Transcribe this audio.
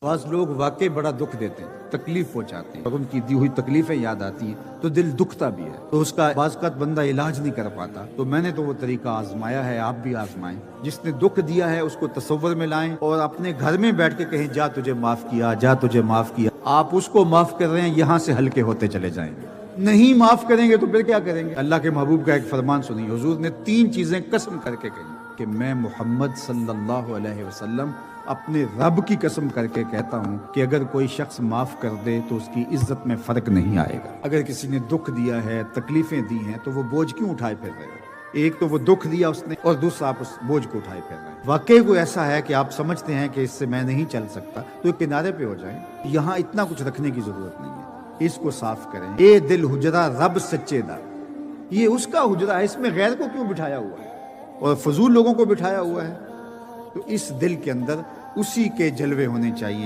بعض لوگ واقعی بڑا دکھ دیتے ہیں، تکلیف پہنچاتے ہیں اور ان کی دی ہوئی تکلیفیں یاد آتی ہیں تو دل دکھتا بھی ہے، تو اس کا بعض اوقات بندہ علاج نہیں کر پاتا۔ تو میں نے تو وہ طریقہ آزمایا ہے، آپ بھی آزمائیں۔ جس نے دکھ دیا ہے اس کو تصور میں لائیں اور اپنے گھر میں بیٹھ کے کہیں جا تجھے معاف کیا، جا تجھے معاف کیا۔ آپ اس کو معاف کر رہے ہیں، یہاں سے ہلکے ہوتے چلے جائیں گے۔ نہیں معاف کریں گے تو پھر کیا کریں گے؟ اللہ کے محبوب کا ایک فرمان سنیے، حضور نے 3 چیزیں قسم کر کے کہی کہ میں محمد صلی اللہ علیہ وسلم اپنے رب کی قسم کر کے کہتا ہوں کہ اگر کوئی شخص معاف کر دے تو اس کی عزت میں فرق نہیں آئے گا۔ اگر کسی نے دکھ دیا ہے، تکلیفیں دی ہیں، تو وہ بوجھ کیوں اٹھائے پھر رہے ہو؟ ایک تو وہ دکھ دیا اس نے، اور دوسرا آپ اس بوجھ کو اٹھائے پھر رہے ہیں۔ واقعی کوئی ایسا ہے کہ آپ سمجھتے ہیں کہ اس سے میں نہیں چل سکتا، تو ایک کنارے پہ ہو جائیں، یہاں اتنا کچھ رکھنے کی ضرورت نہیں ہے، اس کو صاف کریں۔ اے دل حجرہ رب سچے دا، یہ اس کا حجرہ ہے، اس میں غیر کو کیوں بٹھایا ہوا ہے اور فضول لوگوں کو بٹھایا ہوا ہے؟ تو اس دل کے اندر اسی کے جلوے ہونے چاہیے۔